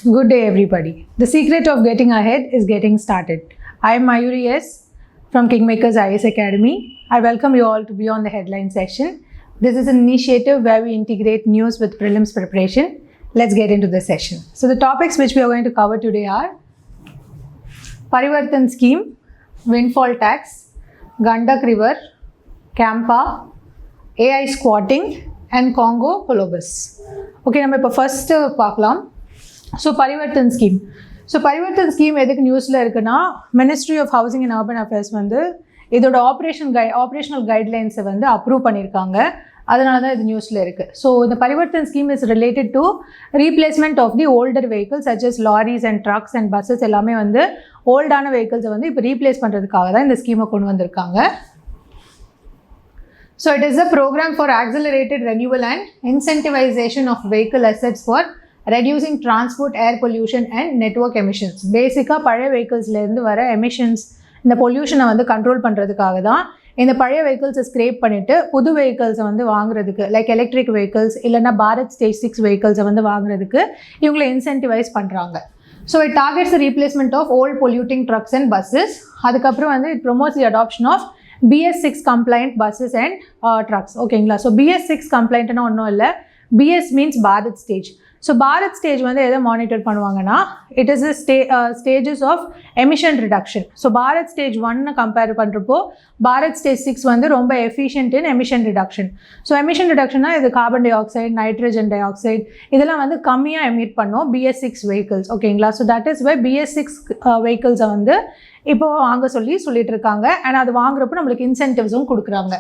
Good day, everybody. The secret of getting ahead is getting started. I am Mayuri S. from Kingmakers IAS Academy. I welcome you all to be on the headline session. This is an initiative where we integrate news with prelims preparation. Let's get into the session. So the topics which we are going to cover today are Parivartan Scheme, Windfall Tax, Gandak River, Campa, AI Squatting, and Congo Colobus. Okay, நம்ம இப்போ first பார்க்கலாம். So Parivartan scheme. Parivartan scheme எதுக்கு நியூஸில் இருக்குன்னா, ministry of housing and urban affairs வந்து இதோட operational கைட்லைன்ஸை வந்து approve பண்ணியிருக்காங்க. அதனால தான் இது நியூஸில் இருக்குது. ஸோ இந்த Parivartan scheme is related to replacement of the older vehicles such as lorries and trucks and buses எல்லாமே வந்து ஓல்டான வெஹிக்கிள்ஸை வந்து இப்போ ரீப்ளேஸ் பண்ணுறதுக்காக தான் இந்த ஸ்கீமை கொண்டு வந்திருக்காங்க. So it is a program for accelerated renewal and incentivization of vehicle assets for reducing transport, air pollution and network emissions. பேசிக்காக பழைய வெஹிக்கிள்ஸ்லேருந்து வர எமிஷன்ஸ், இந்த பொல்யூஷனை வந்து கண்ட்ரோல் பண்ணுறதுக்காக தான் இந்த பழைய வெஹிக்கிள்ஸை ஸ்க்ரேப் பண்ணிவிட்டு புது வெஹிக்கிள்ஸை வந்து வாங்குறதுக்கு, லைக் எலக்ட்ரிக் வெஹிக்கிள்ஸ் இல்லைனா பாரத் ஸ்டேஜ் 6 வெஹிக்கிள்ஸை வந்து வாங்குறதுக்கு இவங்களை இன்சென்டிவைஸ் பண்ணுறாங்க. So it targets the replacement of old polluting trucks and buses. அதுக்கப்புறம் வந்து it promotes the adoption of BS6 compliant buses and trucks. ஓகேங்களா? ஸோ BS6 compliantனா ஒன்றும் இல்லை, BS means Bharat stage. So Bharat stage வந்து எதை மானிட்டர் பண்ணுவாங்கன்னா, it is stages of emission reduction. So Bharat stage 1 compare பண்ணுறப்போ பாரத் ஸ்டேஜ் 6 வந்து ரொம்ப efficient in emission reduction. So emission ரிடக்ஷன்னா இது carbon di oxide, nitrogen dioxide இதெல்லாம் வந்து கம்மியாக எமிட் பண்ணோம் BS6 வெஹிக்கிள்ஸ். ஓகேங்களா? So that is why BS6 வெஹிக்கிள்ஸை வந்து இப்போது வாங்க சொல்லிட்டு இருக்காங்க. அண்ட் அது வாங்குறப்போ நம்மளுக்கு இன்சென்டிவ்ஸும் கொடுக்குறாங்க.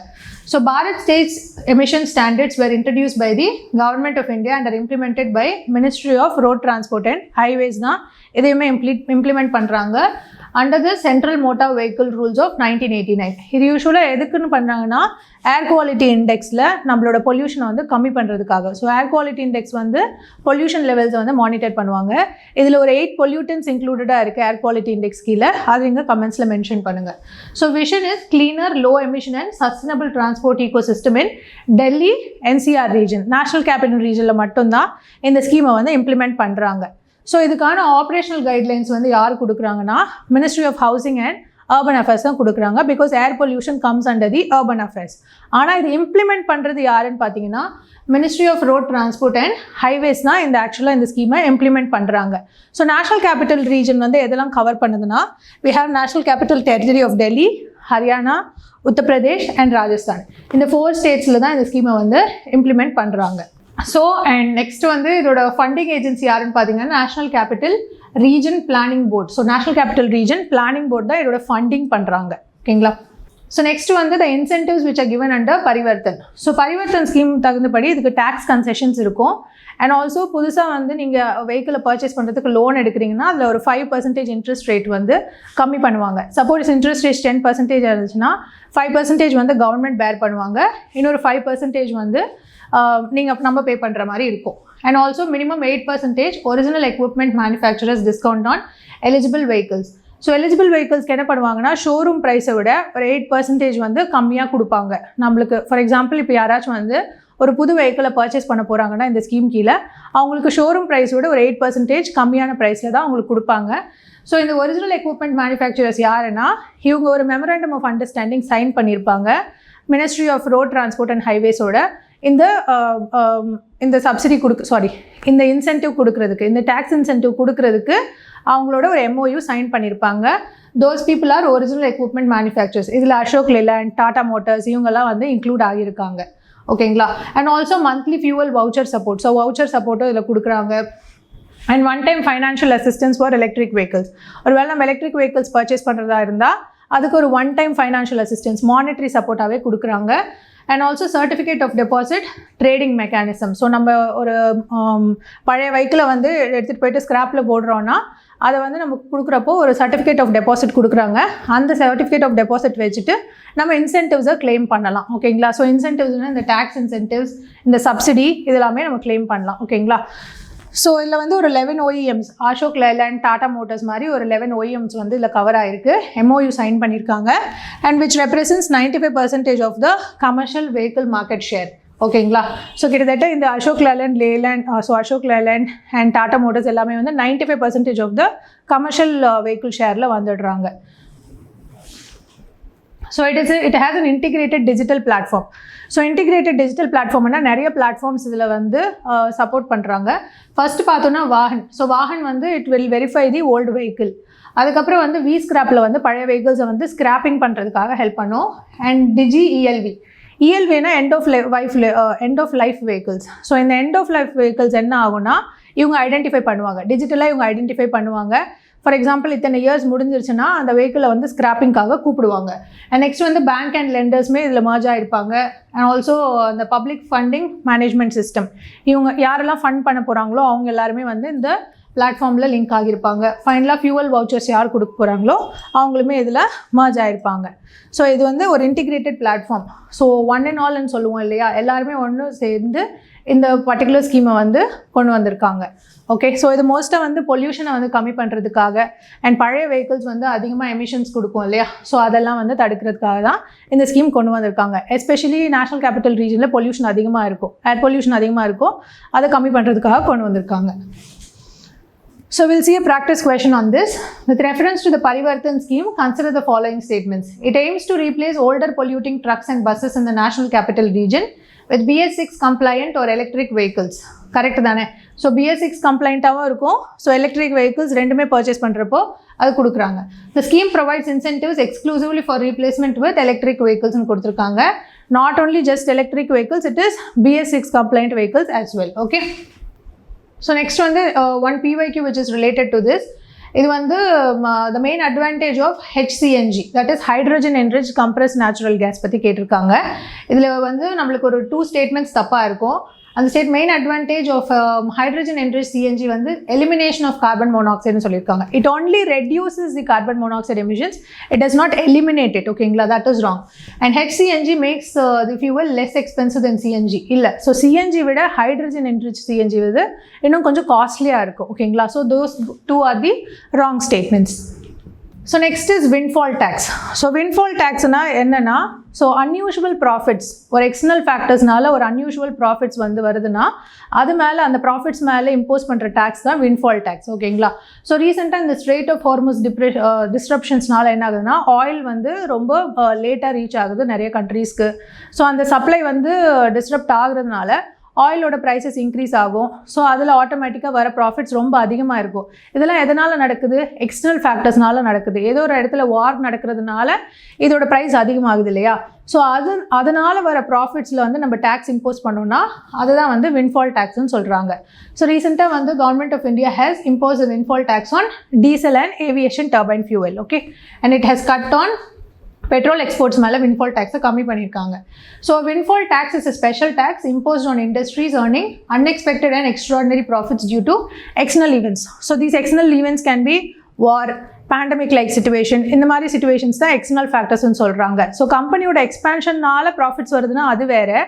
So Bharat stage emission standards were introduce by the government of India and are implemented by ministry of road transport and highways தான் இதையுமே இம்ப்ளிமெண்ட் பண்ணுறாங்க under the central motor vehicle rules of 1989. இது யூஸ்வலாக எதுக்குன்னு பண்ணுறாங்கன்னா, ஏர் குவாலிட்டி இண்டெக்ஸில் நம்மளோட பொல்யூஷனை வந்து கம்மி பண்ணுறதுக்காக. ஸோ ஏர் குவாலிட்டி இண்டெக்ஸ் வந்து பொல்யூஷன் லெவல்ஸை வந்து மானிட்டர் பண்ணுவாங்க. இதில் ஒரு 8 பொல்யூட்டன்ஸ் இன்க்ளூடடாக இருக்குது ஏர் குவாலிட்டி இண்டெக்ஸ் கீழே. அது இங்கே கமெண்ட்ஸில் மென்ஷன் பண்ணுங்கள். So vision is cleaner, low emission and sustainable transport ecosystem in Delhi NCR region, national capital ரீஜனில் மட்டும்தான் இந்த ஸ்கீமை வந்து இம்ப்ளிமெண்ட் பண்ணுறாங்க. ஸோ இதுக்கான ஆப்ரேஷனல் கைட்லைன்ஸ் வந்து யார் கொடுக்குறாங்கன்னா, ministry of housing and urban affairs தான் கொடுக்குறாங்க. Because air pollution comes under the urban affairs. ஆனால் இது இம்ப்ளிமெண்ட் பண்ணுறது யாருன்னு பார்த்தீங்கன்னா, ministry of road transport and highways தான் ஆக்சுவலாக இந்த ஸ்கீமை இம்ப்ளிமெண்ட் பண்ணுறாங்க. ஸோ நேஷனல் கேபிட்டல் ரீஜன் வந்து எதெல்லாம் கவர் பண்ணுதுன்னா, we have national capital territory of Delhi, Haryana, Uttar Pradesh and Rajasthan. இந்த 4 ஸ்டேட்ஸில் தான் இந்த ஸ்கீமை வந்து இம்ப்ளிமெண்ட் பண்ணுறாங்க. ஸோ அண்ட் நெக்ஸ்ட் வந்து இதோட ஃபண்டிங் ஏஜென்சி யாருன்னு பார்த்தீங்கன்னா, national capital region planning board. So national capital region planning board தான் இதோட ஃபண்டிங் பண்ணுறாங்க. ஓகேங்களா? ஸோ நெக்ஸ்ட் வந்து the incentives which are given under Parivartan. So Parivartan scheme தகுந்தபடி இதுக்கு டேக்ஸ் கன்செஷன்ஸ் இருக்கும். அண்ட் ஆல்சோ புதுசாக வந்து நீங்கள் வெஹிக்கிளை பர்ச்சேஸ் பண்ணுறதுக்கு லோன் எடுக்கிறீங்கன்னா அதில் ஒரு 5% இன்ட்ரெஸ்ட் ரேட் வந்து கம்மி பண்ணுவாங்க. சப்போஸ் இன்ட்ரெஸ்ட் ரேட் 10% இருந்துச்சுன்னா 5% வந்து கவர்மெண்ட் பேர் பண்ணுவாங்க. இன்னொரு 5% வந்து நம்ம பே பண்ணுற மாதிரி இருக்கும். And also minimum 8% original equipment manufacturers discount on eligible vehicles. So eligible வெஹிக்கிள்ஸ்க்கு என்ன பண்ணுவாங்கன்னா, ஷோரூம் ப்ரைஸை விட ஒரு 8% வந்து கம்மியாக கொடுப்பாங்க நம்மளுக்கு. ஃபார் எக்ஸாம்பிள், இப்போ யாராச்சும் வந்து ஒரு புது வெஹிக்கிளை பர்ச்சேஸ் பண்ண போகிறாங்கன்னா இந்த ஸ்கீம் கீழே அவங்களுக்கு ஷோரூம் ப்ரைஸோட ஒரு 8% கம்மியான ப்ரைஸில் தான் அவங்களுக்கு கொடுப்பாங்க. ஸோ இந்த ஒரிஜினல் எக்யூப்மெண்ட் மேனுஃபேக்சரர்ஸ் யாருன்னா, இவங்க ஒரு மெமரண்டம் ஆஃப் அண்டர்ஸ்டாண்டிங் சைன் பண்ணியிருப்பாங்க ministry of road transport and ஹைவேஸோட. இந்த சப்சிடி இந்த இன்சென்டிவ் கொடுக்கறதுக்கு, இந்த டேக்ஸ் இன்சென்டிவ் கொடுக்கறதுக்கு அவங்களோட ஒரு MOU சைன் பண்ணியிருப்பாங்க. Those people are original equipment manufacturers. இதில் அசோக் லேலண்ட், டாடா மோட்டார்ஸ் இவங்கெல்லாம் வந்து இன்க்ளூட் ஆகியிருக்காங்க. ஓகேங்களா? And also monthly fuel voucher support. So voucher சப்போர்ட்டும் இதில் கொடுக்குறாங்க. And one time financial assistance for electric vehicles. ஒரு வேளை நம்ம எலக்ட்ரிக் வெஹிக்கிள்ஸ் பர்ச்சேஸ் பண்ணுறதா இருந்தால் அதுக்கு ஒரு one time financial assistance monetary சப்போர்ட்டாகவே கொடுக்குறாங்க. And also certificate of deposit trading mechanism. So நம்ம ஒரு பழைய வெஹிக்கிளை வந்து எடுத்துகிட்டு போயிட்டு ஸ்க்ராப்பில் போடுறோன்னா அதை வந்து நமக்கு கொடுக்குறப்போ ஒரு சர்டிஃபிகேட் ஆஃப் டெபாசிட் கொடுக்குறாங்க. அந்த சர்டிஃபிகேட் ஆஃப் டெபாசிட் வச்சுட்டு நம்ம இன்சென்டிவ்ஸை கிளைம் பண்ணலாம். ஓகேங்களா? ஸோ இன்சென்டிவ்ஸ்னால் இந்த டேக்ஸ் இன்சென்டிவ்ஸ், இந்த சப்சிடி இதெல்லாமே நம்ம கிளைம் பண்ணலாம். ஓகேங்களா? ஸோ இதில் வந்து ஒரு 11 OEMs, அசோக் லேலண்ட், டாடா மோட்டார்ஸ் மாதிரி ஒரு 11 OEMs வந்து இதில் கவர் ஆகிருக்கு. MOU சைன் பண்ணியிருக்காங்க. And which represents 95% of the commercial vehicle market share. ஓகேங்களா. ஸோ கிட்டத்தட்ட இந்த அசோக் லேலண்ட், லேலேண்ட், அசோக் லேலண்ட் அண்ட் டாடா மோட்டர்ஸ் எல்லாமே வந்து 95% ஆஃப் த கமர்ஷியல் வெஹிக்கிள் ஷேரில் வந்துடுறாங்க. So it has an integrated digital platform. So integrated digital பிளாட்ஃபார்ம்னா நிறைய பிளாட்ஃபார்ம்ஸ் இதில் வந்து சப்போர்ட் பண்ணுறாங்க. ஃபர்ஸ்ட் பார்த்தோன்னா வாகன். ஸோ வாகன் வந்து it will verify the old vehicle. அதுக்கப்புறம் வந்து வி ஸ்கிராப்பில் வந்து பழைய வெஹிக்கிள்ஸை வந்து ஸ்கிராப்பிங் பண்ணுறதுக்காக ஹெல்ப் பண்ணும். And digi ELV. இஎல்வினா end of life vehicles. So இந்த எண்ட் ஆஃப் லைஃப் வெஹிக்கிள்ஸ் என்ன ஆகும்னா இவங்க ஐடென்டிஃபை பண்ணுவாங்க, டிஜிட்டலாக இவங்க ஐடென்டிஃபை பண்ணுவாங்க. ஃபார் எக்ஸாம்பிள் இத்தனை இயர்ஸ் முடிஞ்சிருச்சுன்னா அந்த வெஹிக்கிளை வந்து ஸ்கிராப்பிங்காக கூப்பிடுவாங்க. அண்ட் நெக்ஸ்ட் வந்து பேங்க் அண்ட் லெண்டர்ஸுமே இதில் மர்ஜ் ஆகிருப்பாங்க. அண்ட் ஆல்சோ அந்த பப்ளிக் ஃபண்டிங் மேனேஜ்மெண்ட் சிஸ்டம், இவங்க யாரெல்லாம் ஃபண்ட் பண்ண போகிறாங்களோ அவங்க எல்லாருமே வந்து இந்த பிளாட்ஃபார்மில் லிங்க் ஆகியிருப்பாங்க. ஃபைனலாக ஃபியூவல் வவுச்சர்ஸ் யார் கொடுக்க போகிறாங்களோ அவங்களுமே இதில் மர்ஜ் ஆகிருப்பாங்க. ஸோ இது வந்து ஒரு integrated platform. So one and ஆல்னு சொல்லுவோம் இல்லையா, எல்லாருமே ஒன்று சேர்ந்து இந்த பர்டிகுலர் ஸ்கீமை வந்து கொண்டு வந்திருக்காங்க. ஓகே. ஸோ இது மோஸ்ட்டாக வந்து பொல்யூஷனை வந்து கம்மி பண்ணுறதுக்காக அண்ட் பழைய வெஹிக்கிள்ஸ் வந்து அதிகமாக எமிஷன்ஸ் கொடுக்கும் இல்லையா, ஸோ அதெல்லாம் வந்து தடுக்கிறதுக்காக தான் இந்த ஸ்கீம் கொண்டு வந்திருக்காங்க. எஸ்பெஷலி நேஷனல் கேபிட்டல் ரீஜனில் பொல்யூஷன் அதிகமாக இருக்கும், ஏர் பொல்யூஷன் அதிகமாக இருக்கும், அதை கம்மி பண்ணுறதுக்காக கொண்டு வந்திருக்காங்க. So we'll see a practice question on this. With reference to the Parivartan scheme, consider the following statements. It aims to replace older polluting trucks and buses in the national capital region with BS6 compliant or electric vehicles. Correct தானே? So BS6 கம்ப்ளைண்ட்டாகவும் இருக்கும். So electric vehicles ரெண்டுமே purchase பண்ணுறப்போ அது கொடுக்குறாங்க. The scheme provides incentives exclusively for replacement with electric vehicles கொடுத்துருக்காங்க. Not only just electric vehicles, it is BS6 compliant vehicles as well. Okay. So next one, one PYQ which is related to this. இது வந்து the main advantage of HCNG, that is hydrogen enriched compressed natural gas பற்றி கேட்டிருக்காங்க. இதில் வந்து நம்மளுக்கு ஒரு 2 statements தப்பாக இருக்கும். அந்த main advantage of hydrogen enriched CNG வந்து எலிமினேஷன் ஆஃப் கார்பன் மோனாக்சைடுன்னு சொல்லியிருக்காங்க. It only reduces the carbon monoxide emissions, it does not eliminate it. ஓகேங்களா, that is wrong. And HCNG makes the fuel less expensive than CNG. இல்லை, so CNG விட hydrogen enriched CNG வந்து இன்னும் கொஞ்சம் காஸ்ட்லியாக இருக்கும். ஓகேங்களா, so those 2 are the wrong statements. So next is windfall tax. So windfall டேக்ஸ்னால் என்னென்னா, ஸோ அன்யூஷுவல் ப்ராஃபிட்ஸ், ஒரு எக்ஸ்டர்னல் ஃபேக்டர்ஸ்னால ஒரு அன்யூஷுவல் ப்ராஃபிட்ஸ் வந்து வருதுன்னா அது மேலே, அந்த ப்ராஃபிட்ஸ் மேலே இம்போஸ் பண்ணுற டேக்ஸ் தான் விண்ட்ஃபால் டேக்ஸ். ஓகேங்களா. ஸோ ரீசெண்டாக இந்த ஸ்ட்ரெயிட் ஆஃப் ஹார்முஸ் டிஸ்ரப்ஷன்ஸ்னால என்ன ஆகுதுன்னா, ஆயில் வந்து ரொம்ப லேட்டாக ரீச் ஆகுது நிறைய கண்ட்ரீஸ்க்கு. ஸோ அந்த சப்ளை வந்து டிஸ்ரப்ட் ஆகுறதுனால ஆயிலோட ப்ரைஸஸ் இன்க்ரீஸ் ஆகும். ஸோ அதில் ஆட்டோமேட்டிக்காக வர ப்ராஃபிட்ஸ் ரொம்ப அதிகமாக இருக்கும். இதெல்லாம் எதனால் நடக்குது? எக்ஸ்டர்னல் ஃபேக்டர்ஸ்னால நடக்குது. ஏதோ ஒரு இடத்துல வார் நடக்கிறதுனால இதோட ப்ரைஸ் அதிகமாகுது இல்லையா. ஸோ அதனால் வர ப்ராஃபிட்ஸில் வந்து நம்ம டேக்ஸ் இம்போஸ் பண்ணோம்னா அதுதான் வந்து விண்ட்ஃபால் டேக்ஸ்ன்னு சொல்கிறாங்க. ஸோ ரீசெண்டாக வந்து government of India has impose windfall tax on diesel and aviation turbine fuel. Okay. And it has cut on petrol exports மேலே விண்ட்ஃபால் டேக்ஸை கம்மி பண்ணியிருக்காங்க. So windfall tax is a special tax imposed on industries earning unexpected and extraordinary profits due to external events. So these external events can be war, pandemic like situation, இந்த மாதிரி situations தான் external ஃபேக்டர்ஸ்ன்னு சொல்கிறாங்க. So கம்பெனியோட எக்ஸ்பேன்ஷன்னால profits வருதுன்னா அது வேறு,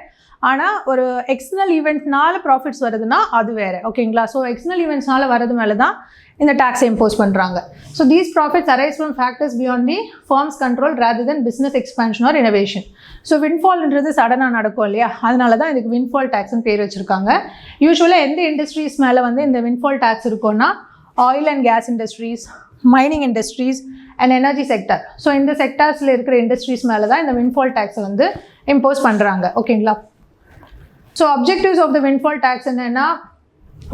ஆனால் ஒரு எக்ஸ்டர்னல் ஈவெண்ட்னால ப்ராஃபிட்ஸ் வருதுன்னா அது வேறு. ஓகேங்களா. ஸோ எக்ஸ்டர்னல் ஈவெண்ட்ஸ்னால வரது மேலே தான் இந்த டேக்ஸை இம்போஸ் பண்ணுறாங்க. So these profits arise from factors beyond the firms control rather than business expansion or innovation. So விண்ட்ஃபால்ன்றது சடனாக நடக்கும் இல்லையா, அதனால தான் இதுக்கு விண்ட்ஃபால் டேக்ஸ்னு பேர் வச்சுருக்காங்க. யூஸ்வலாக எந்த இண்டஸ்ட்ரீஸ் மேலே வந்து இந்த விண்ட்ஃபால் டேக்ஸ் இருக்கும்னா oil and gas industries, mining industries and energy sector. So இந்த செக்டார்ஸில் இருக்கிற இண்டஸ்ட்ரீஸ் மேலே தான் இந்த விண்ட்ஃபால் டேக்ஸை வந்து இம்போஸ் பண்ணுறாங்க. ஓகேங்களா. So objectives of the windfall tax என்னென்னா,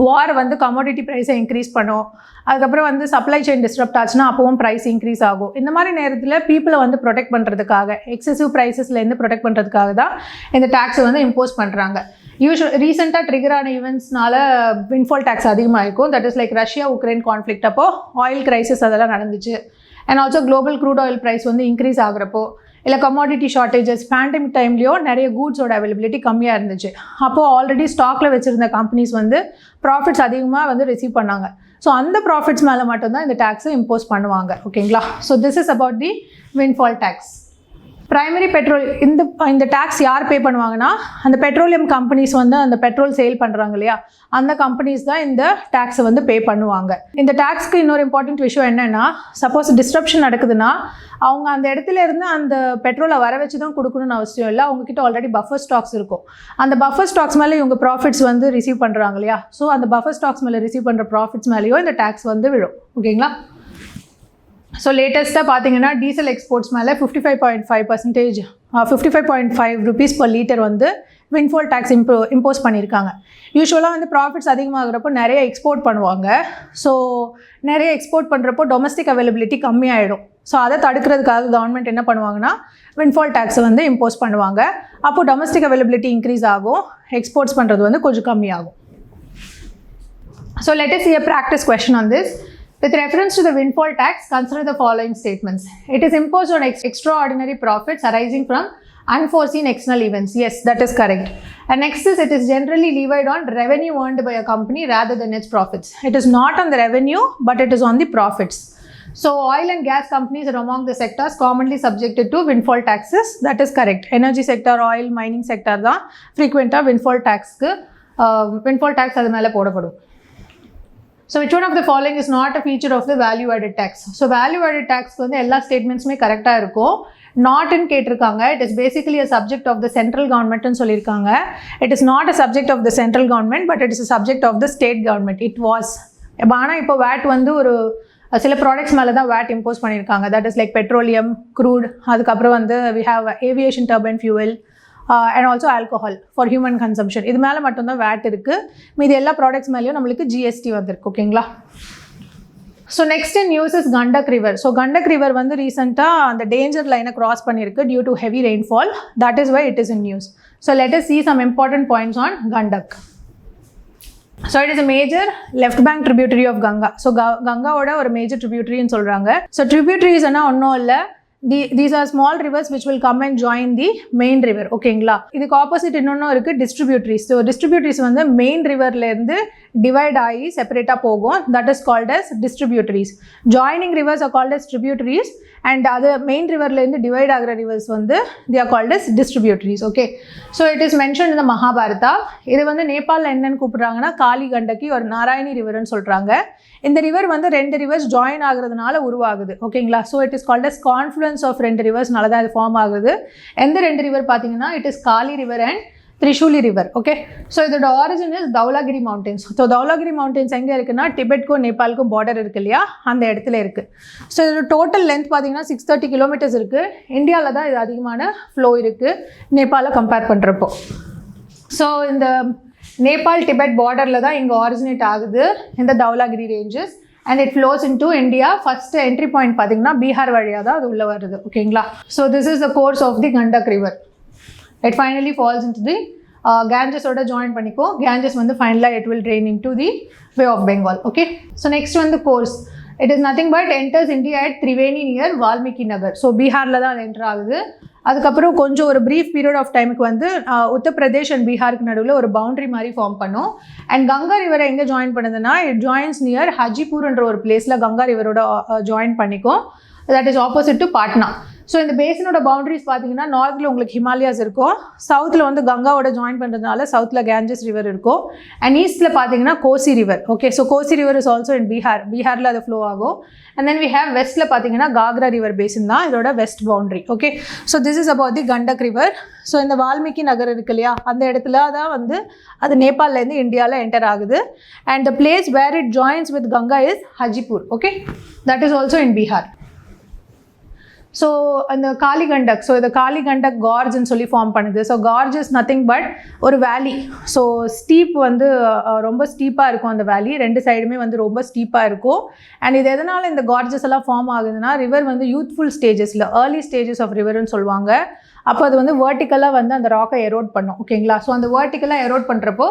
வார் வந்து கமோடிட்டி ப்ரைஸை இன்க்ரீஸ் பண்ணும். அதுக்கப்புறம் வந்து சப்ளை செயின் டிஸ்டர்ப்ட் ஆச்சுன்னா அப்பவும் ப்ரைஸ் இன்க்ரீஸ் ஆகும். இந்த மாதிரி நேரத்தில் பீப்புளை வந்து ப்ரொடெக்ட் பண்ணுறதுக்காக, எக்ஸசிவ் ப்ரைஸஸ்லேருந்து ப்ரொடெக்ட் பண்ணுறதுக்காக தான் இந்த டேக்ஸை வந்து இம்போஸ் பண்ணுறாங்க. ரீசெண்டாக ட்ரிகரான ஈவெண்ட்ஸ்னால விண்ட்ஃபால் டேக்ஸ் அதிகமாக இருக்கும். That is like Russia Ukraine conflict அப்போ ஆயில் கிரைசிஸ் அதெல்லாம் நடந்துச்சு. And also global crude oil price வந்து இன்க்ரீஸ் ஆகிறப்போ, இல்லை கமாடிட்டி ஷார்ட்டேஜஸ், பேண்டமிக் டைம்லேயோ நிறைய கூட்ஸோட அவைலபிலிட்டி கம்மியாக இருந்துச்சு. அப்போது ஆல்ரெடி ஸ்டாக்கில் வச்சுருந்த கம்பெனிஸ் வந்து ப்ராஃபிட்ஸ் அதிகமாக வந்து ரிசீவ் பண்ணாங்க. ஸோ அந்த ப்ராஃபிட்ஸ் மேலே மட்டும்தான் இந்த டேக்ஸை இம்போஸ் பண்ணுவாங்க. ஓகேங்களா. So this is about the windfall tax. Primary petrol இந்த டேக்ஸ் யார் பே பண்ணுவாங்கன்னா, அந்த பெட்ரோலியம் கம்பெனிஸ் வந்து அந்த பெட்ரோல் சேல் பண்ணுறாங்க இல்லையா, அந்த கம்பெனிஸ் தான் இந்த டேக்ஸை வந்து பே பண்ணுவாங்க. இந்த டேக்ஸ்க்கு இன்னொரு இம்பார்ட்டன்ட் விஷயம் என்னென்னா, சப்போஸ் டிஸ்ட்ரப்ஷன் நடக்குதுன்னா அவங்க அந்த இடத்துல இருந்து அந்த பெட்ரோலை வர வச்சு தான் கொடுக்கணும்னு அவசியம் இல்லை. அவங்கக்கிட்ட ஆல்ரெடி பஃபர் ஸ்டாக்ஸ் இருக்கும். அந்த பஃபர் ஸ்டாக்ஸ் மேலே இவங்க ப்ராஃபிட்ஸ் வந்து ரிசீவ் பண்ணுறாங்க இல்லையா, ஸோ அந்த பஃபர் ஸ்டாக்ஸ் மேலே ரிசீவ் பண்ணுற ப்ராஃபிட்ஸ் மேலேயோ இந்த டேக்ஸ் வந்து விழும். ஓகேங்களா. ஸோ லேட்டஸ்ட்டாக பார்த்தீங்கன்னா டீசல் எக்ஸ்போர்ட்ஸ் மேலே 55.5% 55.5 rupees per liter வந்து வின்ஃபால் டேக்ஸ் இம்போஸ் பண்ணியிருக்காங்க. யூஸ்வலாக வந்து ப்ராஃபிட்ஸ் அதிகமாகிறப்போ நிறைய எக்ஸ்போர்ட் பண்ணுவாங்க. ஸோ நிறைய எக்ஸ்போர்ட் பண்ணுறப்போ டொமஸ்டிக் அவைலபிலிட்டி கம்மியாயிடும். ஸோ அதை தடுக்கிறதுக்காக கவர்மெண்ட் என்ன பண்ணுவாங்கன்னா வின்ஃபால் டேக்ஸை வந்து இம்போஸ் பண்ணுவாங்க. அப்போது டொமஸ்டிக் அவைலபிலிட்டி இன்க்ரீஸ் ஆகும், எக்ஸ்போர்ட்ஸ் பண்ணுறது வந்து கொஞ்சம் கம்மியாகும். So let us see a practice question on this. With reference to the windfall tax, consider the following statements. It is imposed on extraordinary profits arising from unforeseen external events. Yes, that is correct. And next is, it is generally levied on revenue earned by a company rather than its profits. It is not on the revenue, but it is on the profits. So oil and gas companies are among the sectors commonly subjected to windfall taxes. That is correct. Energy sector, oil, mining sector தான் frequent windfall tax அது மேலே போடப்படும். So which one of the following is not a feature of the value added tax? So value added tax வந்து எல்லா ஸ்டேட்மெண்ட்ஸுமே கரெக்டாக இருக்கும். Not in கேட்டிருக்காங்க. It is basically a subject of the central government ன்னு சொல்லியிருக்காங்க. It is not a subject of the central government, but it is a subject of the state government. It was. ஆனால் இப்போ VAT வந்து ஒரு சில products மேலே தான் VAT impose பண்ணியிருக்காங்க. That is like petroleum, crude, அதுக்கப்புறம் வந்து we have aviation turbine fuel and also alcohol for human consumption. இது மேலே மட்டும்தான் VAT இருக்குது. மீது எல்லா ப்ராடக்ட்ஸ் மேலேயும் நம்மளுக்கு GST வந்திருக்கு. ஓகேங்களா. So next in news is Gandak river. So Gandak river வந்து ரீசெண்டாக அந்த டேஞ்சர் லைனை கிராஸ் பண்ணியிருக்கு due to heavy rainfall. That is why it is in news. So let us see some important points on Gandak. So it is a major left bank tributary of Ganga. So Gangaoda ஒரு major tributary ன்னு சொல்கிறாங்க. So tributaries என்ன ஒன்றும் இல்லை, these are small rivers which will come and join the main river. ஓகேங்களா. இதுக்கு opposite இன்னொன்றும் இருக்குது distributaries. ஸோ distributaries வந்து மெயின் ரிவர்லேருந்து டிவைட் ஆகி செப்பரேட்டாக போகும். That is called as distributaries. Joining rivers are called as tributaries and அது மெயின் ரிவர்லேருந்து டிவைட் ஆகிற ரிவர்ஸ் வந்து they are called as distributaries. Okay. So it is mention இந்த மகாபாரதா. இது வந்து நேபாளில் என்னென்னு கூப்பிட்றாங்கன்னா காளி கண்டக்கி ஒரு நாராயணி ரிவர்னு சொல்கிறாங்க. இந்த ரிவர் வந்து ரெண்டு ரிவர்ஸ் ஜாயின் ஆகுறதுனால உருவாகுது. ஓகேங்களா. So it is called as confluence of ரெண்டு ரிவர்ஸ்னால தான் இது ஃபார்ம் ஆகுது. எந்த ரெண்டு ரிவர் பார்த்தீங்கன்னா it is Kali river and Trishuli river. Okay. So இதோட origin is Dhaulagiri mountains. So Dhaulagiri mountains எங்கே இருக்குன்னா டிபெட்க்கும் நேபாளுக்கும் பார்டர் இருக்குது இல்லையா, அந்த இடத்துல இருக்குது. ஸோ இதோட டோட்டல் லென்த் பார்த்தீங்கன்னா 630 kilometers இருக்குது. இந்தியாவில் தான் இது அதிகமான ஃப்ளோ இருக்குது நேபாளை கம்பேர் பண்ணுறப்போ. ஸோ இந்த நேபாள் டிபெட் பார்டரில் தான் இங்கே ஆரிஜினேட் ஆகுது இந்த Dhaulagiri ranges and it flows in to India. First entry point பார்த்தீங்கன்னா பீகார் வழியாக தான் அது உள்ளே வருது. ஓகேங்களா. So this is the course of the Gandak river. It finally falls into the Ganges oda join பண்ணிக்கோ. Ganges வந்து finally it will drain into the Bay of Bengal. Okay. So next one the course. It is nothing but enters India at Triveni near Valmiki Nagar. So பீகாரில் தான் அது enter ஆகுது. அதுக்கப்புறம் கொஞ்சம் ஒரு brief period of டைமுக்கு வந்து Uttar Pradesh and பீகாருக்கு நடுவில் ஒரு பவுண்டரி மாதிரி ஃபார்ம் பண்ணும். அண்ட் கங்கா ரிவரை எங்கே ஜாயின் பண்ணுதுன்னா இட் ஜாயின்ஸ் நியர் ஹஜிபூர்ன்ற ஒரு பிளேஸில் கங்கா ரிவரோட ஜாயின் பண்ணிக்கும். That is opposite to Patna. So இந்த பேசினோட பவுண்டரிஸ் பார்த்தீங்கன்னா நார்த்தில் உங்களுக்கு ஹிமாலயாஸ் இருக்கும், சவுத்தில் வந்து கங்காவோட ஜாயின் பண்ணுறதுனால சவுத்தில் கேஞ்சஸ் ரிவர் இருக்கும், அண்ட் ஈஸ்ட்டில் பார்த்தீங்கன்னா Kosi river. Okay. So Kosi river is also in பீகாரில் அது ஃப்ளோ ஆகும். அண்ட் தென் வி ஹேவ் வெஸ்ட்டில் பார்த்தீங்கன்னா காக்ரா ரிவர் பேசின் தான் இதோட west boundary. Okay. So this is about the Gandak river. ஸோ இந்த வால்மீகி நகர் இருக்கு இல்லையா, அந்த இடத்துல தான் வந்து அது நேபாளிலேருந்து இந்தியாவில் என்டர் ஆகுது. And the place where it joins with Ganga is Hajipur. Okay. That is also in Bihar. So அந்த காளி கண்டக், ஸோ இதை காளி கண்டக் கார்ஜ்னு சொல்லி ஃபார்ம் பண்ணுது. So garage is nothing but ஒரு வேலி. ஸோ ஸ்டீப் வந்து ரொம்ப ஸ்டீப்பாக இருக்கும் அந்த வேலி, ரெண்டு சைடுமே வந்து ரொம்ப ஸ்டீப்பாக இருக்கும். அண்ட் இது எதனால் இந்த கார்ஜஸ் எல்லாம் ஃபார்ம் ஆகுதுன்னா ரிவர் வந்து யூத்ஃபுல் ஸ்டேஜஸில் ஏர்லி ஸ்டேஜஸ் ஆஃப் ரிவர்னு சொல்லுவாங்க. அப்போ அது வந்து வேர்ட்டிக்கலாக வந்து அந்த ராக்கை எரோட் பண்ணும். ஓகேங்களா. ஸோ அந்த வேர்ட்டிக்கலாக எரோட் பண்ணுறப்போ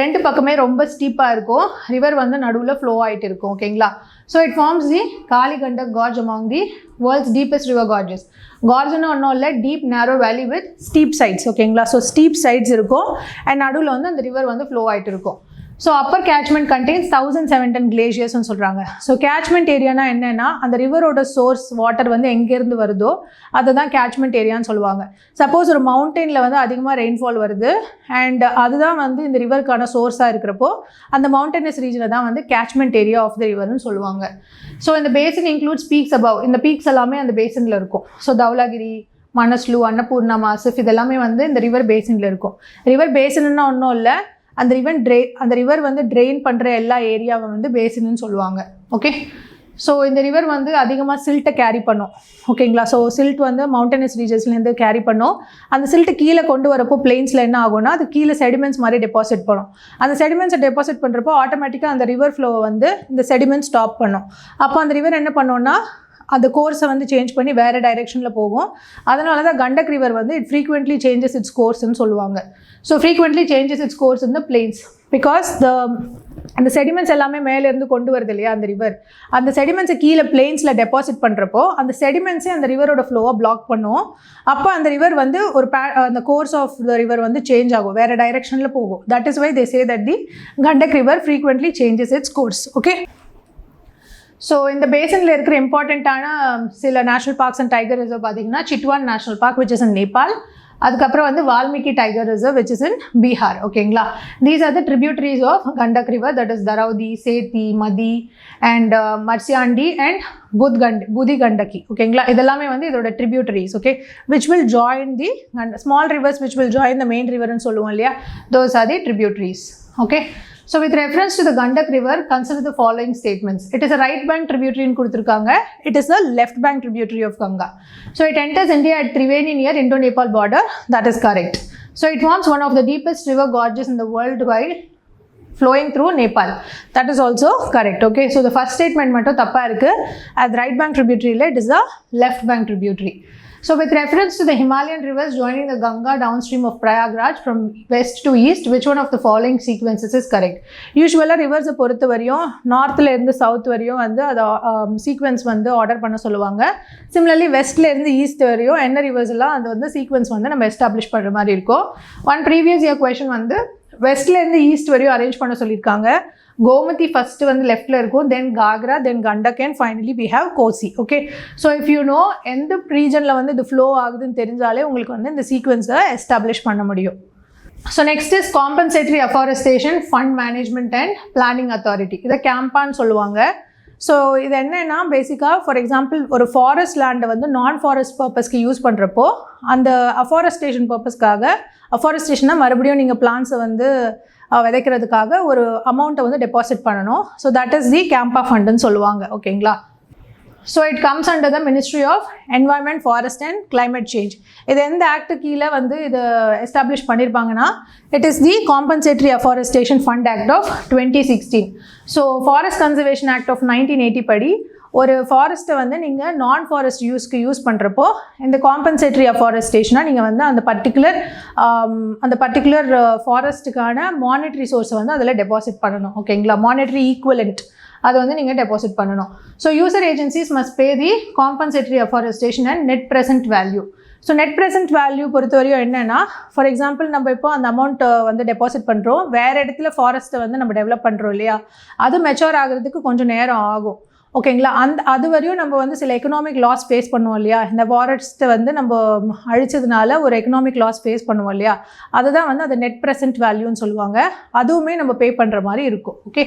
ரெண்டு பக்கமே ரொம்ப ஸ்டீப்பாக இருக்கும், ரிவர் வந்து நடுவில் ஃப்ளோ ஆகிட்டு இருக்கும். ஓகேங்களா. So it forms the Kali Gandak gorge among the world's deepest river gorges. கார்ஜ்னு ஒன்றும் இல்லை, deep narrow valley with steep sides. ஓகேங்களா. ஸோ ஸ்டீப் சைட்ஸ் இருக்கும் அண்ட் நடுவில் வந்து அந்த ரிவர் வந்து ஃப்ளோ ஆகிட்டு இருக்கும். ஸோ அப்பர் கேட்ச்மெண்ட் கண்டெய்ன்ஸ் 1710 கிளேஷியர்ஸ்னு சொல்கிறாங்க. ஸோ கேட்ச்மெண்ட் ஏரியானா என்னென்னா அந்த ரிவரோட சோர்ஸ் வாட்டர் வந்து எங்கேருந்து வருதோ அதை தான் கேட்ச்மெண்ட் ஏரியான்னு சொல்லுவாங்க. சப்போஸ் ஒரு மவுண்டெயினில் வந்து அதிகமாக ரெயின்ஃபால் வருது அண்ட் அதுதான் வந்து இந்த ரிவருக்கான சோர்ஸாக இருக்கிறப்போ அந்த மவுண்டனஸ் ரீஜனை தான் வந்து கேட்ச்மெண்ட் ஏரியா ஆஃப் த ரிவர்னு சொல்லுவாங்க. ஸோ இந்த பேசின் இன்க்ளூட்ஸ் பீக்ஸ் அபவ். இந்த பீக்ஸ் எல்லாமே அந்த பேசினில் இருக்கும். ஸோ தௌலாகிரி, மனஸ்லு, அன்னபூர்ணா, மாசிஃப் இதெல்லாமே வந்து இந்த ரிவர் பேசினில் இருக்கும். ரிவர் பேசின்னா ஒன்றும் இல்லை, அந்த ரிவர் வந்து ட்ரெயின் பண்ணுற எல்லா ஏரியாவை வந்து பேசின்னு சொல்லுவாங்க. ஓகே, ஸோ இந்த ரிவர் வந்து அதிகமாக சில்ட்டை கேரி பண்ணும். ஓகேங்களா, ஸோ சில்ட் வந்து மவுண்டனஸ் ரீஜன்ஸ்லேருந்து கேரி பண்ணும். அந்த சில்ட்டு கீழே கொண்டு வரப்போ பிளெயின்ஸில் என்ன ஆகும்னா அது கீழே செடிமெண்ட்ஸ் மாதிரி டெபாசிட் பண்ணும். அந்த செடிமெண்ட்ஸை டெபாசிட் பண்ணுறப்போ ஆட்டோமேட்டிக்காக அந்த ரிவர் ஃப்ளோவை வந்து இந்த செடிமெண்ட் ஸ்டாப் பண்ணும். அப்போ அந்த ரிவர் என்ன பண்ணோன்னா அந்த கோர்ஸை வந்து சேஞ்ச் பண்ணி வேறு டைரெக்ஷனில் போகும். அதனால தான் கண்டக் ரிவர் வந்து இட் ஃப்ரீக்வெண்ட்லி சேஞ்சஸ் இட்ஸ் கோர்ஸ்ன்னு சொல்லுவாங்க. So frequently changes its course in the planes because அந்த செடிமெண்ட்ஸ் எல்லாமே மேலேருந்து கொண்டு வருது இல்லையா அந்த ரிவர். அந்த செடிமெண்ட்ஸை கீழே பிளெயின்ஸில் டெபாசிட் பண்ணுறப்போ அந்த செடிமெண்ட்ஸே அந்த ரிவரோட ஃப்ளோவை பிளாக் பண்ணும். அப்போ அந்த ரிவர் வந்து அந்த கோர்ஸ் ஆஃப் த ரிவர் வந்து சேஞ்ச் ஆகும், வேறு டைரெக்ஷனில் போகும். That is why they say that the Gandak river frequently changes its course. Okay, so இந்த பேசனில் இருக்கிற இம்பார்ட்டண்ட்டான சில national parks and tiger reserve பார்த்தீங்கன்னா Chitwan national park which is in Nepal. அதுக்கப்புறம் வந்து Valmiki tiger reserve which is in Bihar. ஓகேங்களா, these are the tributaries of Gandak river, that is Daraudi, Seti, Madi and மர்சியாண்டி and Budhi Gandaki. ஓகேங்களா, இதெல்லாமே வந்து இதோட tributaries. Okay, which will join the small rivers which will join the main ரிவர்னு சொல்லுவோம் இல்லையா, those are the tributaries. Okay, so with reference to the Gandak river, consider the following statements. It is a right bank tributary in Kuduthirukanga. It is a left bank tributary of Ganga. So it enters India at Triveni near Indo-Nepal border. That is correct. So it forms one of the deepest river gorges in the world while flowing through Nepal. That is also correct. Okay, so the first statement mattum thappa irukku. As right bank tributary it is a left bank tributary. So with reference to the Himalayan rivers joining the Ganga downstream of Prayagraj from west to east, which one of the following sequences is correct? Usually rivers பொறுத்த வரையும் நார்த்ல இருந்து south வரையும் வந்து அது sequence வந்து order பண்ண சொல்லுவாங்க. Similarly வெஸ்ட்ல இருந்து ஈஸ்ட் வரையும் என்ன ரிவர்ஸ் எல்லாம் அது வந்து சீக்வென்ஸ் வந்து நம்ம எஸ்டாப்ளிஷ் பண்ணுற மாதிரி இருக்கும். ஒன் ப்ரீவியஸ் இயர் கொஸ்டின் வந்து வெஸ்ட்ல இருந்து ஈஸ்ட் வரையும் அரேஞ்ச் பண்ண சொல்லியிருக்காங்க. கோமதி ஃபர்ஸ்ட் வந்து லெஃப்ட்ல இருக்கும், then Ghaghara, then Gandak and finally we have Kosi. Okay, so if you know எந்த ரீஜனில் வந்து இது ஃப்ளோ ஆகுதுன்னு தெரிஞ்சாலே உங்களுக்கு வந்து இந்த சீக்வென்ஸை எஸ்டாப்ளிஷ் பண்ண முடியும். So next is compensatory afforestation fund management and planning authority. இதை கேம்பான்னு சொல்லுவாங்க. ஸோ இது என்னென்னா பேசிக்காக ஃபார் எக்ஸாம்பிள் ஒரு ஃபாரஸ்ட் லேண்டை வந்து நான் ஃபாரஸ்ட் பர்பஸ்க்கு யூஸ் பண்ணுறப்போ அந்த அஃபாரஸ்டேஷன் பர்பஸ்க்காக அஃபாரஸ்டேஷனாக மறுபடியும் நீங்கள் பிளான்ஸை வந்து விதைக்கிறதுக்காக ஒரு அமௌண்ட்டை வந்து டெபாசிட் பண்ணணும். So that is the CAMPA ஃபண்டுன்னு சொல்லுவாங்க. ஓகேங்களா, so it comes under the ministry of environment, forest and climate change. இது எந்த ஆக்ட் கீழே வந்து இது எஸ்டாப்ளிஷ் பண்ணியிருப்பாங்கன்னா it is the compensatory afforestation fund act of 2016. So forest conservation act of 1980 படி ஒரு ஃபாரஸ்ட்டை வந்து நீங்கள் நான் ஃபாரஸ்ட் யூஸ்க்கு யூஸ் பண்ணுறப்போ இந்த காம்பன்சேட்டரி அஃபாரஸ்டேஷனாக நீங்கள் வந்து அந்த பர்டிகுலர் ஃபாரஸ்ட்டுக்கான மானிட்டரி சோர்ஸை வந்து அதில் டெபாசிட் பண்ணணும். ஓகேங்களா, மானிட்டரி ஈக்குவலண்ட் அதை வந்து நீங்கள் டெபாசிட் பண்ணணும். So user agencies must be the compensatory afforestation and net present value. So net present value பொறுத்தவரையும் என்னென்னா ஃபார் எக்ஸாம்பிள் நம்ம இப்போ அந்த அமௌண்ட்டை வந்து டெபாசிட் பண்ணுறோம், வேறு இடத்துல ஃபாரஸ்ட்டை வந்து நம்ம டெவலப் பண்ணுறோம் இல்லையா, அது மெச்சூர் ஆகிறதுக்கு கொஞ்சம் நேரம் ஆகும். ஓகேங்களா, அது வரையும் நம்ம வந்து சில எக்கனாமிக் லாஸ் ஃபேஸ் பண்ணுவோம் இல்லையா, இந்த ஃபாரஸ்ட்டை வந்து நம்ம அழிச்சதுனால ஒரு எக்கனாமிக் லாஸ் ஃபேஸ் பண்ணுவோம் இல்லையா, அதுதான் வந்து அது நெட் ப்ரெசென்ட் வேல்யூன்னு சொல்லுவாங்க. அதுவுமே நம்ம பே பண்ணுற மாதிரி இருக்கும். ஓகே,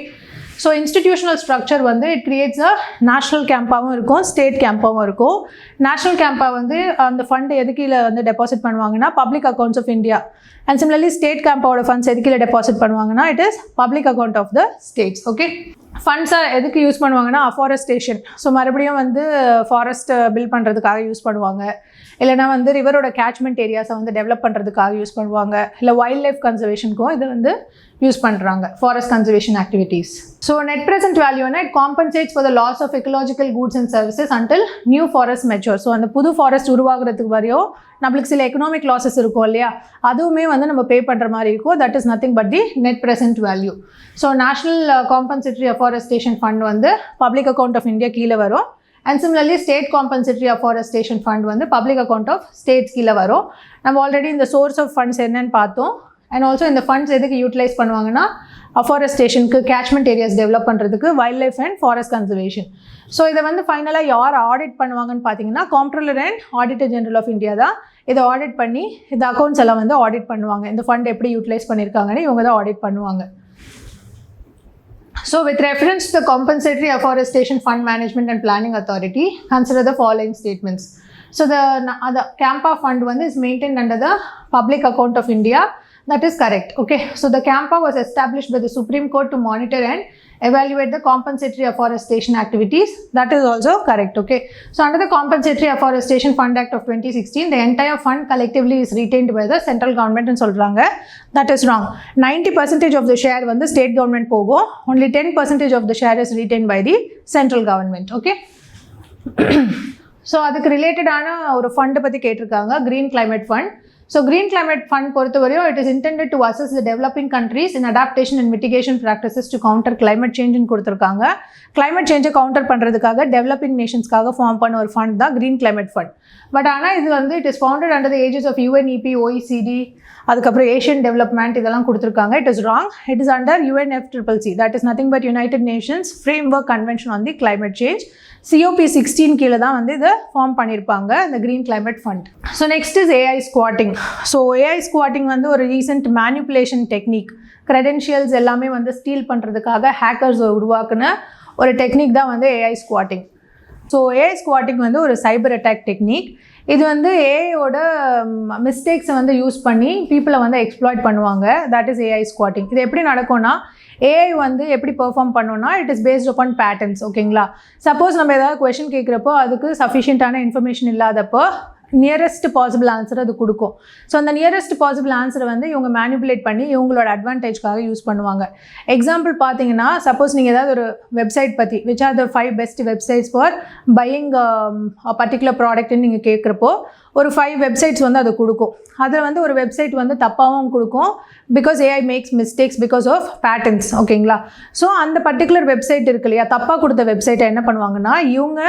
ஸோ இன்ஸ்டிடியூஷனல் ஸ்ட்ரக்சர் வந்து இட் கிரியேட்ஸ் அ நேஷ்னல் கேம்பாகவும் இருக்கும், ஸ்டேட் கேம்பாகவும் இருக்கும். நேஷ்னல் கேம்பா வந்து அந்த ஃபண்டு எதுக்கீழே வந்து டெபாசிட் பண்ணுவாங்கன்னா public accounts of India. And similarly state கேம்பாவோட ஃபண்ட்ஸ் எதுக்கீழே டெபாசிட் பண்ணுவாங்கன்னா it is public account of the states. Okay, ஃபண்ட்ஸை எதுக்கு யூஸ் பண்ணுவாங்கன்னா அஃபாரஸ்டேஷன். ஸோ மறுபடியும் வந்து ஃபாரஸ்ட் பில்ட் பண்ணுறதுக்காக யூஸ் பண்ணுவாங்க, இல்லைனா வந்து ரிவரோட கேட்ச்மெண்ட் ஏரியாஸை வந்து டெவலப் பண்ணுறதுக்காக யூஸ் பண்ணுவாங்க, இல்லை வைல்ட் லைஃப் கன்சர்வேஷனுக்கும் இதை வந்து யூஸ் பண்ணுறாங்க, forest conservation activities. So net present வேல்யூனா it compensates for the loss of ecological goods and services until new forest mature. So அந்த புது ஃபாரஸ்ட் உருவாகிறதுக்கு வரையும் நம்மளுக்கு சில எக்கனாமிக் லாஸஸ் இருக்கும் இல்லையா, அதுவுமே வந்து நம்ம பே பண்ணுற மாதிரி இருக்கும். That is nothing but the net present value. So national compensatory afforestation fund வந்து பப்ளிக் அக்கௌண்ட் ஆஃப் இந்தியா கீழே வரும். And similarly state compensatory afforestation fund வந்து பப்ளிக் அக்கௌண்ட் ஆஃப் ஸ்டேட்ஸ் கீழே வரும். நம்ம ஆல்ரெடி இந்த சோர்ஸ் ஆஃப் ஃபண்ட்ஸ் என்னன்னு பார்த்தோம். அண்ட் ஆல்சோ இந்த ஃபண்ட்ஸ் எதுக்கு யூட்டிலைஸ் பண்ணுவாங்கன்னா அஃபாரஸ்டேஷனுக்கு, கேட்ச்மெண்ட் ஏரியாஸ் டெவலப் பண்ணுறதுக்கு, wildlife and forest conservation. So இதை வந்து ஃபைனலாக யார் ஆடிட் பண்ணுவாங்கன்னு பார்த்தீங்கன்னா comptroller and auditor general of India தான் இதை ஆடிட் பண்ணி இந்த அக்கௌண்ட்ஸ் எல்லாம் வந்து ஆடிட் பண்ணுவாங்க. இந்த ஃபண்ட் எப்படி யூட்டிலைஸ் பண்ணியிருக்காங்கன்னு இவங்க தான் ஆடிட் பண்ணுவாங்க. So with reference to the Compensatory Afforestation Fund Management and Planning Authority, consider the following statements. So the CAMPA fund is maintained under the Public Account of India. That is correct. Okay. So the CAMPA was established by the Supreme Court to monitor and evaluate the compensatory afforestation activities. That is also correct. Okay. So under the Compensatory Afforestation Fund Act of 2016, the entire fund collectively is retained by the central government and சொல்றாங்க. That is wrong. 90% of the share வந்து state government போகும். Only 10% of the share is retained by the central government. Okay. So அதுக்கு ரிலேட்டடான ஒரு ஃபண்டை பற்றி கேட்டிருக்காங்க, green climate fund. So green climate fund பொறுத்தவரையும் it is intended to assist the developing countries in adaptation and mitigation practices to counter climate சேஞ்சுன்னு கொடுத்துருக்காங்க. Climate சேஞ்சை கவுண்டர் பண்ணுறதுக்காக டெவலப்பிங் நேஷன்ஸ்க்காக ஃபார்ம் பண்ண ஒரு ஃபண்ட் தான் க்ரீன் கிளைமேட் ஃபண்ட். பட் ஆனால் இது வந்து it is founded under the aegis of UNEP, OECD, அதுக்கப்புறம் ஏஷியன் டெவலப்மெண்ட் இதெல்லாம் கொடுத்துருக்காங்க. It is wrong. It is under UNFCCC, that is nothing but United Nations framework convention on the climate change. COP16 கீழே தான் வந்து இதை form பண்ணியிருப்பாங்க, இந்த green climate fund. So next is AI squatting. So AI squatting வந்து ஒரு recent manipulation technique, credentials எல்லாமே வந்து ஸ்டீல் பண்ணுறதுக்காக ஹேக்கர்ஸ் உருவாக்குன ஒரு டெக்னிக் தான் வந்து AI squatting. So AI squatting வந்து ஒரு சைபர் அட்டாக் டெக்னிக். இது வந்து ஏஐயோட மிஸ்டேக்ஸை வந்து யூஸ் பண்ணி பீப்புளை வந்து எக்ஸ்ப்ளாய்ட் பண்ணுவாங்க. That is AI squatting. இது எப்படி நடக்கும்னா, ஏஐ வந்து எப்படி பெர்ஃபார்ம் பண்ணோன்னா it is based upon patterns. ஓகேங்களா. சப்போஸ் நம்ம ஏதாவது கொஷின் கேட்குறப்போ அதுக்கு சஃபிஷியண்ட்டான இன்ஃபர்மேஷன் இல்லாதப்போ நியரஸ்ட் பாசிபிள் ஆன்சர் அது கொடுக்கும். ஸோ அந்த நியரஸ்ட் பாசிபிள் ஆன்சரை வந்து இவங்க மேனிப்புலேட் பண்ணி இவங்களோட அட்வான்டேஜ்க்காக யூஸ் பண்ணுவாங்க. எக்ஸாம்பிள் பார்த்தீங்கன்னா, சப்போஸ் நீங்கள் ஏதாவது ஒரு வெப்சைட் பற்றி which are the 5 best websites for buying particular ப்ராடக்ட்னு நீங்கள் கேட்குறப்போ ஒரு 5 வெப்சைட்ஸ் வந்து அது கொடுக்கும். அதில் வந்து ஒரு வெப்சைட் வந்து தப்பாகவும் கொடுக்கும், because AI makes mistakes because of patterns. ஓகேங்களா. ஸோ அந்த பர்டிகுலர் வெப்சைட் இருக்கு இல்லையா, தப்பாக கொடுத்த வெப்சைட்டை என்ன பண்ணுவாங்கன்னா, இவங்க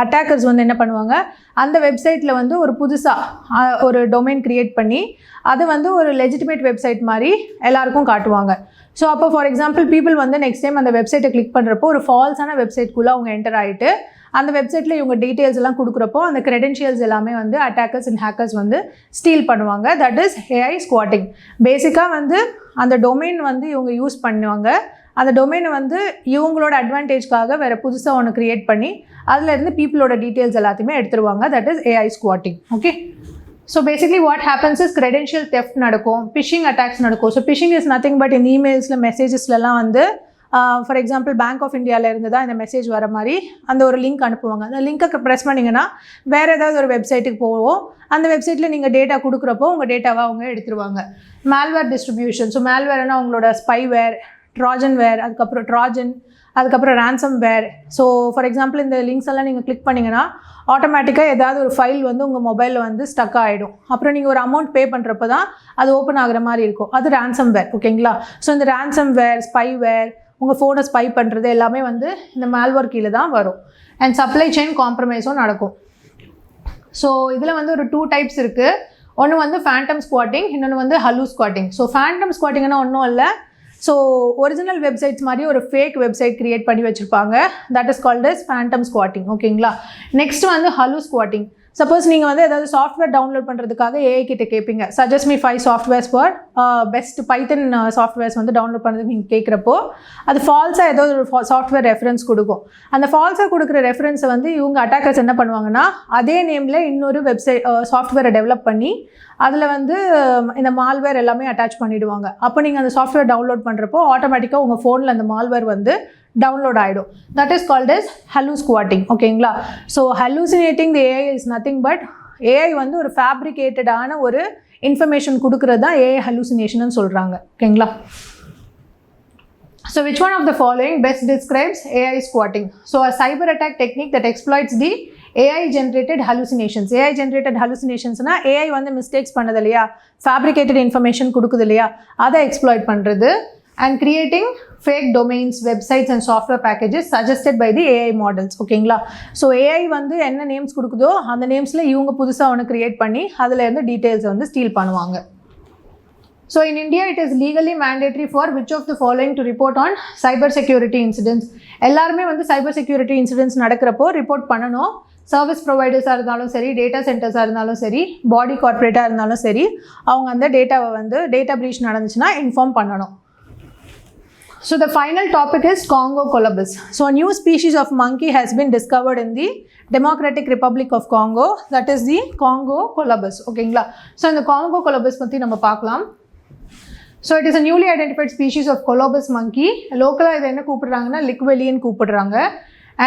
அட்டாக்கர்ஸ் வந்து என்ன பண்ணுவாங்க, அந்த வெப்சைட்டில் வந்து ஒரு புதுசாக ஒரு டொமைன் க்ரியேட் பண்ணி அதை வந்து ஒரு லெஜிட்டிமேட் வெப்சைட் மாதிரி எல்லாருக்கும் காட்டுவாங்க. ஸோ அப்போ ஃபார் எக்ஸாம்பிள் பீப்புள் வந்து நெக்ஸ்ட் டைம் அந்த வெப்சைட்டை கிளிக் பண்ணுறப்போ ஒரு ஃபால்ஸான வெப்சைட்குள்ளே அவங்க என்டர் ஆகிட்டு அந்த வெப்சைட்டில் இவங்க டீட்டெயில்ஸ் எல்லாம் கொடுக்குறப்போ அந்த க்ரெடென்ஷியல்ஸ் எல்லாமே வந்து அட்டாக்கர்ஸ் அண்ட் ஹேக்கர்ஸ் வந்து ஸ்டீல் பண்ணுவாங்க. That is AI squatting. பேசிக்காக வந்து அந்த டொமைன் வந்து இவங்க யூஸ் பண்ணுவாங்க. அந்த டொமைனை வந்து இவங்களோட அட்வான்டேஜ்க்காக வேறு புதுசாக ஒன்று க்ரியேட் பண்ணி அதிலேருந்து பீப்புளோட டீட்டெயில்ஸ் எல்லாத்தையுமே எடுத்துருவாங்க. That is AI squatting. Okay. So basically what happens is credential theft நடக்கும், பிஷிங் அட்டாக்ஸ் நடக்கும். So fishing is nothing but இந்த இமெயில்ஸில் மெசேஜஸ்லாம் வந்து ஃபார் எக்ஸாம்பிள் பேங்க் ஆஃப் இந்தியாவில் இருந்து தான் இந்த மெசேஜ் வர மாதிரி அந்த ஒரு லிங்க் அனுப்புவாங்க. அந்த லிங்க்கை ப்ரெஸ் பண்ணிங்கன்னா வேறு ஏதாவது ஒரு வெப்சைட்டுக்கு போவோம். அந்த வெப்சைட்டில் நீங்கள் டேட்டா கொடுக்குறப்போ உங்கள் டேட்டாவை அவங்க எடுத்துருவாங்க. Malware distribution. ஸோ மேல்வேர்னா உங்களோட ஸ்பைவேர், ட்ராஜன்வேர், அதுக்கப்புறம் ட்ராஜன், அதுக்கப்புறம் ransomware. So for example இந்த லிங்க்ஸ் எல்லாம் நீங்கள் கிளிக் பண்ணிங்கன்னா ஆட்டோமேட்டிக்காக ஏதாவது ஒரு ஃபைல் வந்து உங்கள் மொபைலில் வந்து ஸ்டக் ஆகிடும். அப்புறம் நீங்கள் ஒரு அமௌண்ட் பே பண்ணுறப்ப தான் அது ஓப்பன் ஆகிற மாதிரி இருக்கும். அது ரேன்சம் வேர். ஓகேங்களா. ஸோ இந்த ரேன்சம் வேர், ஸ்பைவேர், உங்கள் ஃபோனை ஸ்பை பண்ணுறது எல்லாமே வந்து இந்த மேல்வேர் கீழே தான் வரும். அண்ட் சப்ளை செயின் காம்ப்ரமைஸும் நடக்கும். ஸோ இதில் வந்து ஒரு 2 டைப்ஸ் இருக்குது. ஒன்று வந்து ஃபேண்டம் ஸ்குவாட்டிங், இன்னொன்று வந்து ஹலூ ஸ்குவாட்டிங். ஸோ ஃபேண்டம் ஸ்குவாட்டிங்னா ஒன்றும் இல்லை, ஸோ ஒரிஜினல் வெப்சைட்ஸ் மாதிரி ஒரு ஃபேக் வெப்சைட் க்ரியேட் பண்ணி வச்சுருப்பாங்க. That is called as phantom squatting. ஓகேங்களா. நெக்ஸ்ட் வந்து ஹலூ ஸ்குவாட்டிங். சப்போஸ் நீங்கள் வந்து ஏதாவது சாஃப்ட்வேர் டவுன்லோட் பண்ணுறதுக்காக AI கிட்ட கேட்பீங்க, suggest me 5 softwares for best Python softwares வந்து டவுன்லோட் பண்ணுறதுக்கு நீங்கள் கேட்குறப்போ அது ஃபால்ஸாக ஏதோ ஒரு சாஃப்ட்வேர் ரெஃபரன்ஸ் கொடுக்கும். அந்த ஃபால்ஸாக கொடுக்குற ரெஃபரன்ஸை வந்து இவங்க அட்டாக்கர்ஸ் என்ன பண்ணுவாங்கன்னா, அதே நேமில் இன்னொரு வெப்சைட் சாஃப்ட்வேரை டெவலப் பண்ணி அதில் வந்து இந்த மால்வேர் எல்லாமே அட்டாச் பண்ணிவிடுவாங்க. அப்போ நீங்கள் அந்த சாஃப்ட்வேர் டவுன்லோட் பண்ணுறப்போ ஆட்டோமேட்டிக்காக உங்கள் ஃபோனில் அந்த மால்வேர் வந்து டவுன்லோட் ஆகிடும். That is called as hallu squatting. ஓகேங்களா. So hallucinating the AI is nothing but AI வந்து ஒரு ஃபேப்ரிகேட்டடான ஒரு இன்ஃபர்மேஷன் கொடுக்குறது தான் AI ஹலூசினேஷன் சொல்கிறாங்க. ஓகேங்களா. So which one of the following best describes AI squatting? So a cyber attack technique that exploits the AI generated hallucinations. AI generated hallucinations na AI வந்து mistakes பண்ணது இல்லையா, fabricated information கொடுக்குது இல்லையா, அதை exploit பண்ணுறது and creating fake domains, websites and software packages suggested by the AI models. ஓகேங்களா. So AI வந்து என்ன நேம்ஸ் கொடுக்குதோ அந்த நேம்ஸில் இவங்க புதுசாக ஒன்று க்ரியேட் பண்ணி அதில் இருந்து டீட்டெயில்ஸை வந்து ஸ்டீல் பண்ணுவாங்க. So in India, it is legally mandatory for which of the following to report on cyber security incidents. எல்லாருமே வந்து சைபர் செக்யூரிட்டி இன்சிடென்ட்ஸ் நடக்கிறப்போ ரிப்போர்ட் பண்ணணும். சர்வீஸ் ப்ரொவைடர்ஸாக இருந்தாலும் சரி, டேட்டா சென்டர்ஸாக இருந்தாலும் சரி, பாடி கார்ப்பரேட்டாக இருந்தாலும் சரி, அவங்க அந்த டேட்டாவை வந்து டேட்டா ப்ரீச் நடந்துச்சுன்னா இன்ஃபார்ம் பண்ணணும். So the final topic is Congo colobus. So a new species of monkey has been discovered in the Democratic Republic of Congo, that is the Congo colobus. ஓகேங்களா? ஸோ இந்த Congo colobus பற்றி நம்ம பார்க்கலாம். So it is a newly identified species of colobus monkey. லோக்கலாக இதை என்ன கூப்பிடுறாங்கன்னா லிக்வெலியன் கூப்பிடுறாங்க.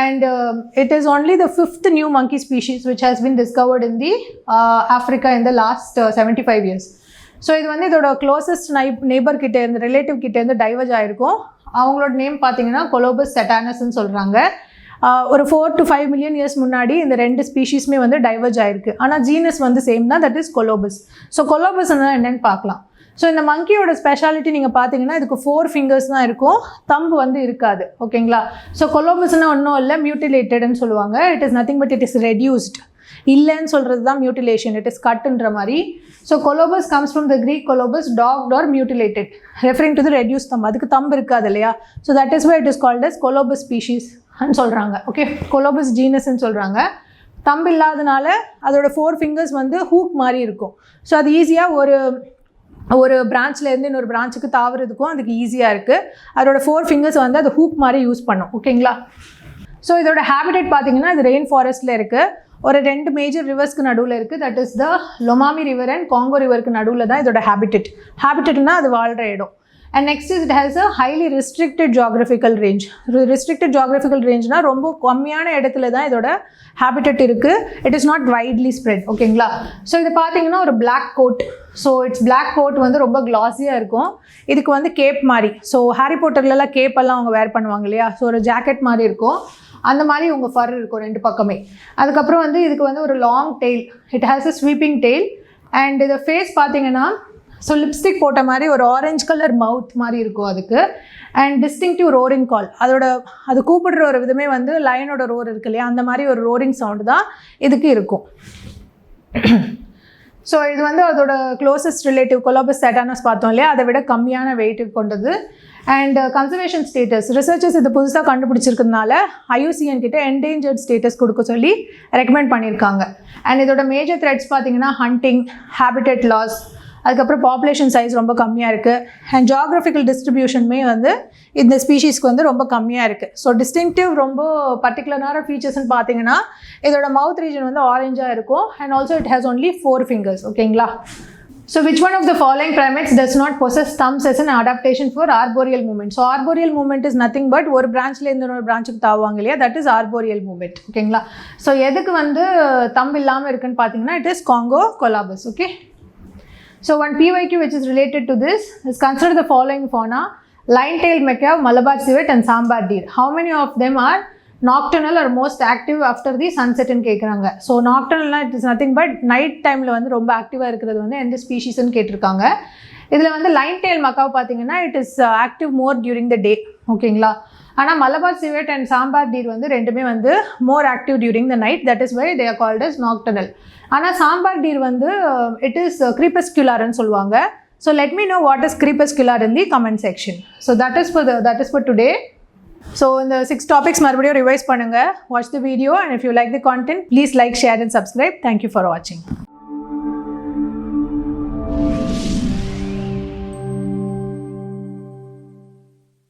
And it is only the 5th new monkey species which has been discovered in the Africa in the last 75 years. So இது வந்து இதோட closest neighbour கிட்டே இருந்து relative கிட்டேருந்து diverge ஆகிருக்கும். அவங்களோட நேம் பார்த்தீங்கன்னா கொலோபஸ் செட்டானஸ்ன்னு சொல்கிறாங்க. ஒரு 4 to 5 million years முன்னாடி இந்த 2 ஸ்பீஷீஸுமே வந்து டைவர்ஜ் ஆகிருக்கு. ஆனால் ஜீனஸ் வந்து சேம் தான், தட் இஸ் கொலோபஸ். ஸோ கொலோபஸ் என்னென்னு பார்க்கலாம். ஸோ இந்த மங்கியோட ஸ்பெஷாலிட்டி நீங்கள் பார்த்தீங்கன்னா இதுக்கு 4 fingers தான் இருக்கும், தம்பு வந்து இருக்காது. ஓகேங்களா? ஸோ கொலோபஸ்னால் ஒன்றும் இல்லை, மியூட்டிலேட்டட்னு சொல்லுவாங்க. It is nothing but it is reduced. இல்லைன்னு சொல்கிறது தான் மியூட்டிலேஷன், இட் இஸ் கட்டுன்ற மாதிரி. So colobus comes from the Greek colobus, docked or mutilated, referring to the reduce thumb. அதுக்கு தம்பு இருக்காது இல்லையா? So that is why it is called as colobus ஸ்பீஷீஸ்ன்னு சொல்கிறாங்க. ஓகே, கொலோபஸ் ஜீனஸ்ன்னு சொல்கிறாங்க. தம்பு இல்லாதனால அதோட 4 fingers வந்து ஹூக் மாதிரி இருக்கும். ஸோ அது ஈஸியாக ஒரு பிரான்ச்லேருந்து இன்னொரு பிரான்ச்சுக்கு தாவுறதுக்கும் அதுக்கு ஈஸியாக இருக்குது. அதோட 4 fingers வந்து அது ஹூக் மாதிரி யூஸ் பண்ணும். ஓகேங்களா? ஸோ இதோட ஹேபிடேட் பார்த்தீங்கன்னா இது ரெயின் ஃபாரஸ்ட்டில் இருக்குது. ஒரு 2 மேஜர் ரிவர்ஸ்க்கு நடுவில் இருக்குது. That is the Lomami river and Congo ரிவருக்கு நடுவில் தான் இதோட ஹேபிட்டட்னா அது வாழ்கிற இடம். And next is it has a highly restricted geographical range. Restricted geographical ரேஞ்ச்னால் ரொம்ப கம்மியான இடத்துல தான் இதோட ஹேபிட்டட் இருக்குது. It is not widely spread. ஓகேங்களா? ஸோ இது பார்த்தீங்கன்னா ஒரு black coat. So it's black coat வந்து ரொம்ப கிளாஸியாக இருக்கும். இதுக்கு வந்து கேப் மாதிரி, ஸோ ஹாரி பாட்டர்லலாம் கேப்பெல்லாம் அவங்க வேர் பண்ணுவாங்க இல்லையா? ஸோ ஒரு ஜாக்கெட் மாதிரி இருக்கும், அந்த மாதிரி உங்கள் ஃபர் இருக்கும் 2 பக்கமே. அதுக்கப்புறம் வந்து இதுக்கு வந்து ஒரு long tail, it has a sweeping tail. And இதை ஃபேஸ் பார்த்தீங்கன்னா ஸோ லிப்ஸ்டிக் போட்ட மாதிரி ஒரு ஆரஞ்ச் கலர் மவுத் மாதிரி இருக்கும் அதுக்கு. அண்ட் டிஸ்டிங்டிவ் ரோரிங் கால், அது கூப்பிடுற ஒரு விதமே வந்து லயனோட ரோர் இருக்கு இல்லையா, அந்த மாதிரி ஒரு ரோரிங் சவுண்டு தான் இதுக்கு இருக்கும். ஸோ இது வந்து அதோட க்ளோசஸ்ட் ரிலேட்டிவ் கொலோபஸ் செட்டானஸ் பார்த்தோம் இல்லையா, அதை விட கம்மியான வெயிட் கொண்டது. அண்ட் கன்சர்வேஷன் ஸ்டேட்டஸ், ரிசர்ச்சர்ஸ் இது புதுசாக கண்டுபிடிச்சிருக்கிறதுனால IUCN கிட்ட என்டேஞ்சர்ட் ஸ்டேட்டஸ் கொடுக்க சொல்லி ரெக்கமெண்ட் பண்ணியிருக்காங்க. அண்ட் இதோட மேஜர் த்ரெட்ஸ் பார்த்தீங்கன்னா ஹண்டிங், ஹேபிட்டட் லாஸ், அதுக்கப்புறம் பாப்புலேஷன் சைஸ் ரொம்ப கம்மியாக இருக்குது. அண்ட் ஜியாகிரபிக்கல் டிஸ்ட்ரிபியூஷனுமே வந்து இந்த ஸ்பீஷீஸ்க்கு வந்து ரொம்ப கம்மியாக இருக்குது. ஸோ டிஸ்டிங்டிவ் ரொம்ப பர்டிகுலரான ஃபீச்சர்ஸ்ன்னு பார்த்தீங்கன்னா இதோட மவுத் ரீஜன் வந்து ஆரஞ்சாக இருக்கும். And also it has only 4 fingers. ஓகேங்களா? So which one of the following primates does not possess thumbs as an adaptation for arboreal movement? So arboreal movement is nothing but ஒரு பிரான்ச்லேருந்து இன்னொரு பிரான்ச்சுக்கு தாவாங்க இல்லையா, தட் இஸ் arboreal movement. ஓகேங்களா? So எதுக்கு வந்து thumb இல்லாமல் இருக்குன்னு பார்த்தீங்கன்னா it is Congo colobus. Okay, so one PYQ which is related to this is consider the following fauna: line-tailed macaw, Malabar civet and sambar deer. How many of them are nocturnal or most active after the sunset ன்னு கேட்குறாங்க. So நாக்டர்னல்னால் it is nothing but night டைமில் வந்து ரொம்ப ஆக்டிவாக இருக்கிறது வந்து எந்த ஸ்பீஷீஸ்ன்னு கேட்டிருக்காங்க. இதில் வந்து லைன் டெயில் மக்காவை பார்த்தீங்கன்னா it is active more during the day. ஓகேங்களா? ஆனால் Malabar civet and sambar deer வந்து ரெண்டுமே வந்து more active during the night, that is why they are called as nocturnal. ஆனால் சாம்பார் டீர் வந்து இட் இஸ் கிரீபஸ்குலார்னு சொல்லுவாங்க. So let me know what is crepuscular in the comment section. So that is for today. So இந்த 6 topics மறுபடியும் revise பண்ணுங்கள். Watch the video and if you like the content please like, share and subscribe. Thank you for வாட்சிங்.